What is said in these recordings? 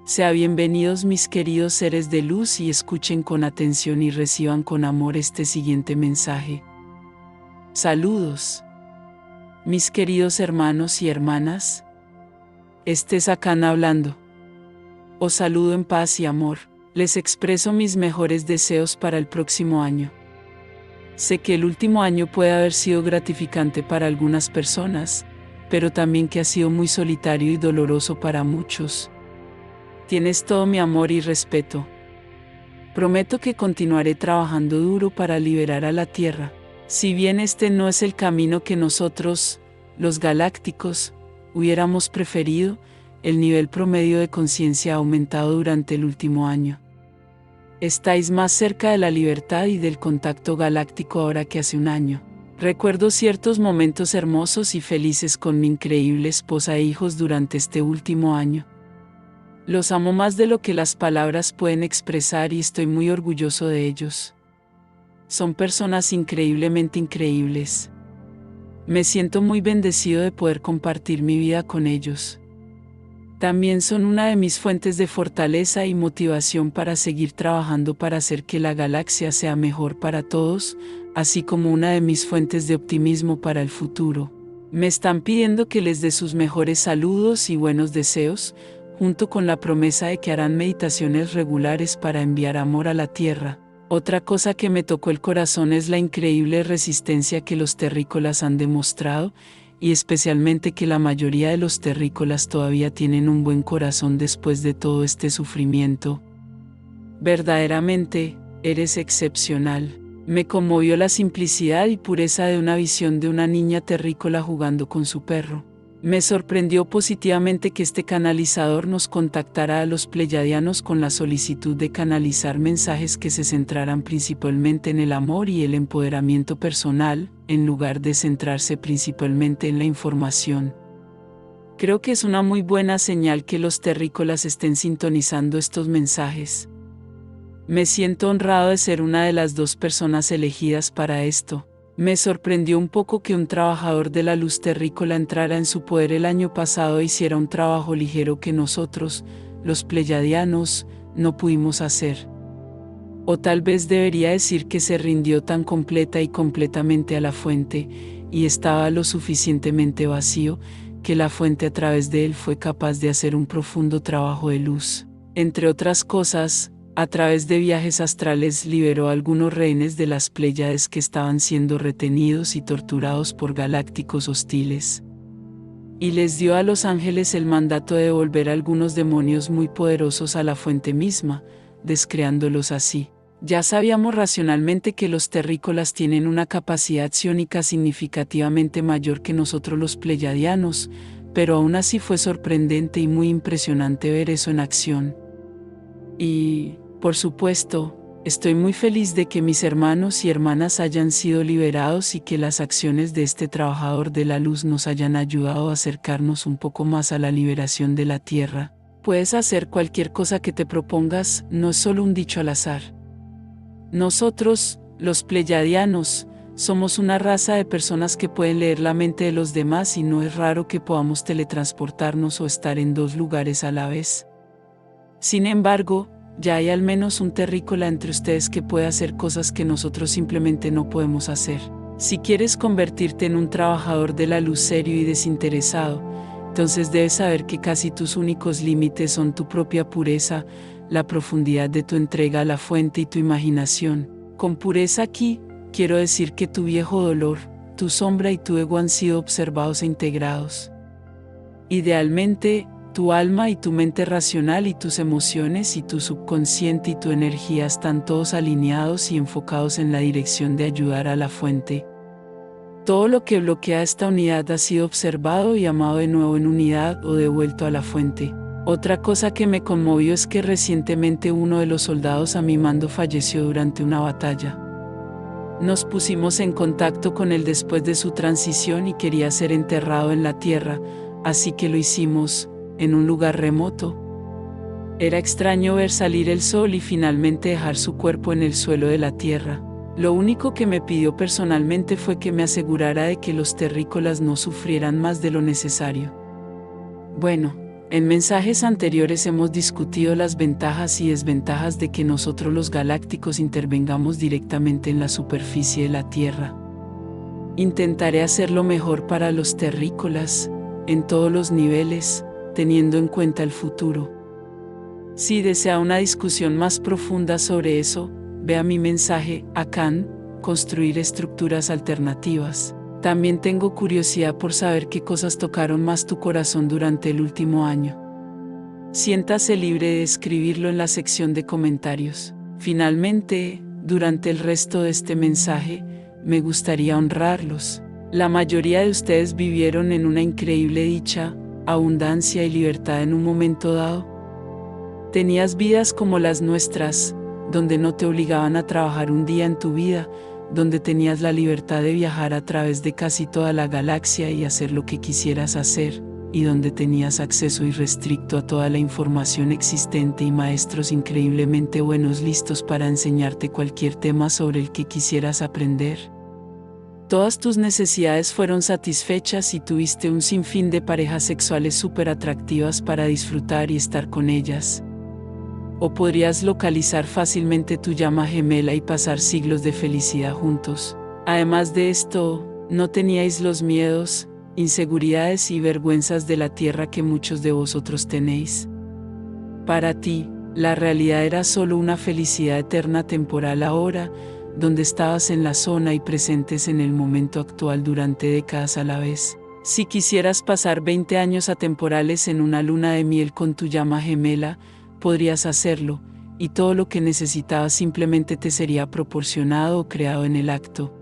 Sean bienvenidos mis queridos seres de luz y escuchen con atención y reciban con amor este siguiente mensaje. Saludos. Mis queridos hermanos y hermanas. Este es Akan hablando. Os saludo en paz y amor. Les expreso mis mejores deseos para el próximo año. Sé que el último año puede haber sido gratificante para algunas personas, pero también que ha sido muy solitario y doloroso para muchos. Tienes todo mi amor y respeto. Prometo que continuaré trabajando duro para liberar a la Tierra. Si bien este no es el camino que nosotros, los galácticos, hubiéramos preferido, el nivel promedio de conciencia ha aumentado durante el último año. Estáis más cerca de la libertad y del contacto galáctico ahora que hace un año. Recuerdo ciertos momentos hermosos y felices con mi increíble esposa e hijos durante este último año. Los amo más de lo que las palabras pueden expresar y estoy muy orgulloso de ellos. Son personas increíblemente increíbles. Me siento muy bendecido de poder compartir mi vida con ellos. También son una de mis fuentes de fortaleza y motivación para seguir trabajando para hacer que la galaxia sea mejor para todos, así como una de mis fuentes de optimismo para el futuro. Me están pidiendo que les dé sus mejores saludos y buenos deseos, junto con la promesa de que harán meditaciones regulares para enviar amor a la Tierra. Otra cosa que me tocó el corazón es la increíble resistencia que los terrícolas han demostrado, y especialmente que la mayoría de los terrícolas todavía tienen un buen corazón después de todo este sufrimiento. Verdaderamente, eres excepcional. Me conmovió la simplicidad y pureza de una visión de una niña terrícola jugando con su perro. Me sorprendió positivamente que este canalizador nos contactara a los pleyadianos con la solicitud de canalizar mensajes que se centraran principalmente en el amor y el empoderamiento personal, en lugar de centrarse principalmente en la información. Creo que es una muy buena señal que los terrícolas estén sintonizando estos mensajes. Me siento honrado de ser una de las 2 personas elegidas para esto. Me sorprendió un poco que un trabajador de la luz terrícola entrara en su poder el año pasado e hiciera un trabajo ligero que nosotros, los pleyadianos, no pudimos hacer. O tal vez debería decir que se rindió tan completa y completamente a la fuente, y estaba lo suficientemente vacío, que la fuente a través de él fue capaz de hacer un profundo trabajo de luz. Entre otras cosas, a través de viajes astrales liberó a algunos rehenes de las Pléyades que estaban siendo retenidos y torturados por galácticos hostiles. Y les dio a los ángeles el mandato de devolver a algunos demonios muy poderosos a la fuente misma, descreándolos así. Ya sabíamos racionalmente que los terrícolas tienen una capacidad psiónica significativamente mayor que nosotros los pleyadianos, pero aún así fue sorprendente y muy impresionante ver eso en acción. Y, por supuesto, estoy muy feliz de que mis hermanos y hermanas hayan sido liberados y que las acciones de este trabajador de la luz nos hayan ayudado a acercarnos un poco más a la liberación de la Tierra. Puedes hacer cualquier cosa que te propongas, no es solo un dicho al azar. Nosotros, los pleyadianos, somos una raza de personas que pueden leer la mente de los demás y no es raro que podamos teletransportarnos o estar en 2 lugares a la vez. Sin embargo, ya hay al menos un terrícola entre ustedes que puede hacer cosas que nosotros simplemente no podemos hacer. Si quieres convertirte en un trabajador de la luz serio y desinteresado, entonces debes saber que casi tus únicos límites son tu propia pureza, la profundidad de tu entrega a la fuente y tu imaginación. Con pureza aquí, quiero decir que tu viejo dolor, tu sombra y tu ego han sido observados e integrados. Idealmente, tu alma y tu mente racional y tus emociones y tu subconsciente y tu energía están todos alineados y enfocados en la dirección de ayudar a la fuente. Todo lo que bloquea esta unidad ha sido observado y amado de nuevo en unidad o devuelto a la fuente. Otra cosa que me conmovió es que recientemente uno de los soldados a mi mando falleció durante una batalla. Nos pusimos en contacto con él después de su transición y quería ser enterrado en la tierra, así que lo hicimos, en un lugar remoto. Era extraño ver salir el sol y finalmente dejar su cuerpo en el suelo de la tierra. Lo único que me pidió personalmente fue que me asegurara de que los terrícolas no sufrieran más de lo necesario. Bueno, En mensajes anteriores hemos discutido las ventajas y desventajas de que nosotros los galácticos intervengamos directamente en la superficie de la Tierra. Intentaré hacerlo mejor para los terrícolas, en todos los niveles, teniendo en cuenta el futuro. Si desea una discusión más profunda sobre eso, vea mi mensaje, Akan, construir estructuras alternativas. También tengo curiosidad por saber qué cosas tocaron más tu corazón durante el último año. Siéntase libre de escribirlo en la sección de comentarios. Finalmente, durante el resto de este mensaje, me gustaría honrarlos. La mayoría de ustedes vivieron en una increíble dicha, abundancia y libertad en un momento dado. Tenías vidas como las nuestras, donde no te obligaban a trabajar un día en tu vida, donde tenías la libertad de viajar a través de casi toda la galaxia y hacer lo que quisieras hacer, y donde tenías acceso irrestricto a toda la información existente y maestros increíblemente buenos listos para enseñarte cualquier tema sobre el que quisieras aprender. Todas tus necesidades fueron satisfechas y tuviste un sinfín de parejas sexuales súper atractivas para disfrutar y estar con ellas. O podrías localizar fácilmente tu llama gemela y pasar siglos de felicidad juntos. Además de esto, no teníais los miedos, inseguridades y vergüenzas de la tierra que muchos de vosotros tenéis. Para ti, la realidad era solo una felicidad eterna temporal ahora, donde estabas en la zona y presentes en el momento actual durante décadas a la vez. Si quisieras pasar 20 años atemporales en una luna de miel con tu llama gemela, podrías hacerlo, y todo lo que necesitabas simplemente te sería proporcionado o creado en el acto.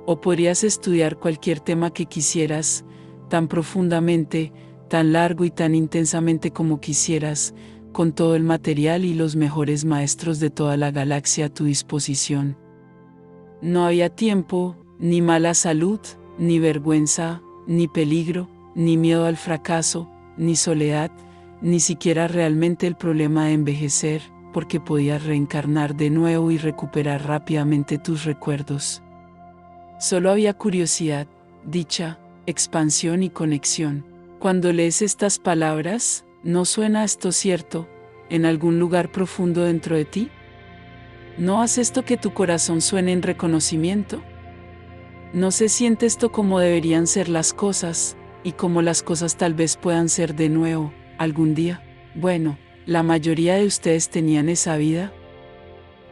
O podrías estudiar cualquier tema que quisieras, tan profundamente, tan largo y tan intensamente como quisieras, con todo el material y los mejores maestros de toda la galaxia a tu disposición. No había tiempo, ni mala salud, ni vergüenza, ni peligro, ni miedo al fracaso, ni soledad, ni siquiera realmente el problema de envejecer, porque podías reencarnar de nuevo y recuperar rápidamente tus recuerdos. Solo había curiosidad, dicha, expansión y conexión. Cuando lees estas palabras, ¿no suena esto cierto, en algún lugar profundo dentro de ti? ¿No hace esto que tu corazón suene en reconocimiento? ¿No se siente esto como deberían ser las cosas, y como las cosas tal vez puedan ser de nuevo, algún día? Bueno, la mayoría de ustedes tenían esa vida.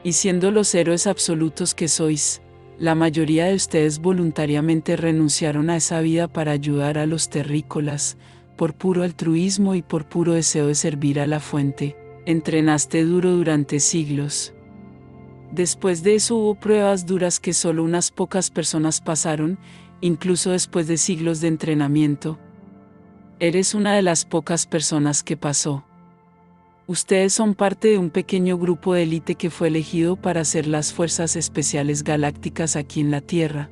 Y siendo los héroes absolutos que sois, la mayoría de ustedes voluntariamente renunciaron a esa vida para ayudar a los terrícolas, por puro altruismo y por puro deseo de servir a la fuente. Entrenaste duro durante siglos. Después de eso hubo pruebas duras que solo unas pocas personas pasaron, incluso después de siglos de entrenamiento. Eres una de las pocas personas que pasó. Ustedes son parte de un pequeño grupo de élite que fue elegido para ser las fuerzas especiales galácticas aquí en la Tierra.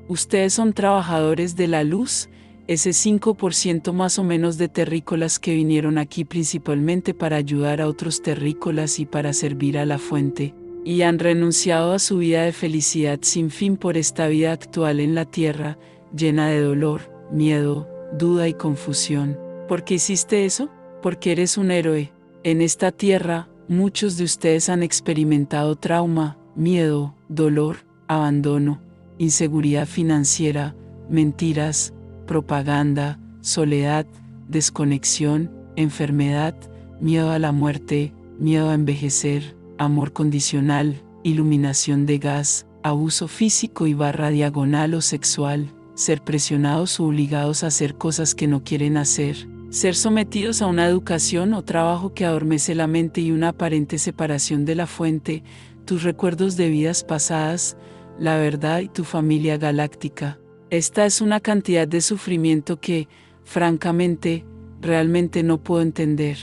Ustedes son trabajadores de la luz, ese 5% más o menos de terrícolas que vinieron aquí principalmente para ayudar a otros terrícolas y para servir a la fuente, y han renunciado a su vida de felicidad sin fin por esta vida actual en la Tierra, llena de dolor, miedo, duda y confusión. ¿Por qué hiciste eso? Porque eres un héroe. En esta tierra, muchos de ustedes han experimentado trauma, miedo, dolor, abandono, inseguridad financiera, mentiras, propaganda, soledad, desconexión, enfermedad, miedo a la muerte, miedo a envejecer, amor condicional, iluminación de gas, abuso físico y /diagonal o sexual, ser presionados o obligados a hacer cosas que no quieren hacer, ser sometidos a una educación o trabajo que adormece la mente y una aparente separación de la fuente, tus recuerdos de vidas pasadas, la verdad y tu familia galáctica. Esta es una cantidad de sufrimiento que, francamente, realmente no puedo entender.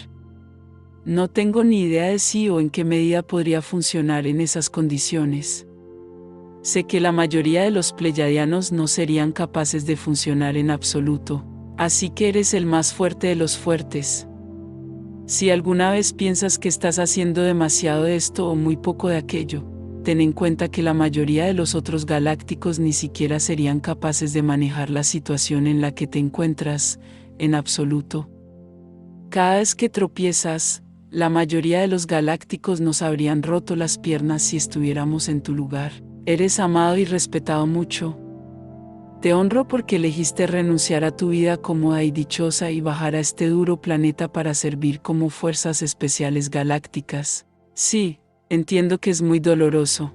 No tengo ni idea de si o en qué medida podría funcionar en esas condiciones. Sé que la mayoría de los pleyadianos no serían capaces de funcionar en absoluto. Así que eres el más fuerte de los fuertes. Si alguna vez piensas que estás haciendo demasiado de esto o muy poco de aquello, ten en cuenta que la mayoría de los otros galácticos ni siquiera serían capaces de manejar la situación en la que te encuentras, en absoluto. Cada vez que tropiezas, la mayoría de los galácticos nos habrían roto las piernas si estuviéramos en tu lugar. Eres amado y respetado mucho. Te honro porque elegiste renunciar a tu vida cómoda y dichosa y bajar a este duro planeta para servir como fuerzas especiales galácticas. Sí, entiendo que es muy doloroso.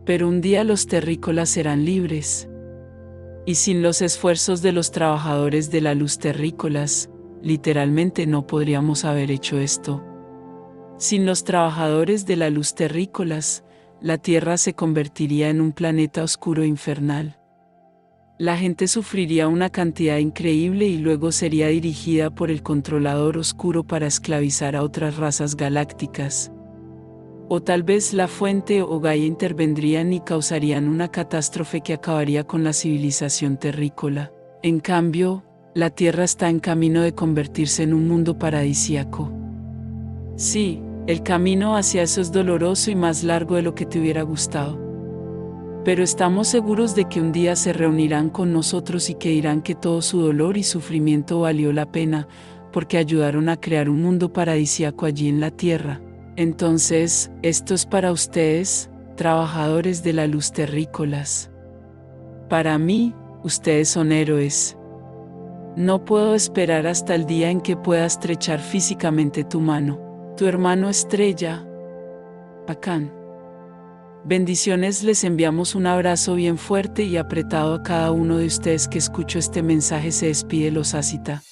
Pero un día los terrícolas serán libres. Y sin los esfuerzos de los trabajadores de la luz terrícolas, literalmente no podríamos haber hecho esto. Sin los trabajadores de la luz terrícolas, la Tierra se convertiría en un planeta oscuro e infernal. La gente sufriría una cantidad increíble y luego sería dirigida por el controlador oscuro para esclavizar a otras razas galácticas. O tal vez la fuente o Gaia intervendrían y causarían una catástrofe que acabaría con la civilización terrícola. En cambio, la Tierra está en camino de convertirse en un mundo paradisíaco. Sí, el camino hacia eso es doloroso y más largo de lo que te hubiera gustado. Pero estamos seguros de que un día se reunirán con nosotros y que dirán que todo su dolor y sufrimiento valió la pena, porque ayudaron a crear un mundo paradisíaco allí en la Tierra. Entonces, esto es para ustedes, trabajadores de la luz terrícolas. Para mí, ustedes son héroes. No puedo esperar hasta el día en que pueda estrechar físicamente tu mano. Tu hermano estrella, Akan. Bendiciones, les enviamos un abrazo bien fuerte y apretado a cada uno de ustedes que escuchó este mensaje. Se despide los Asita.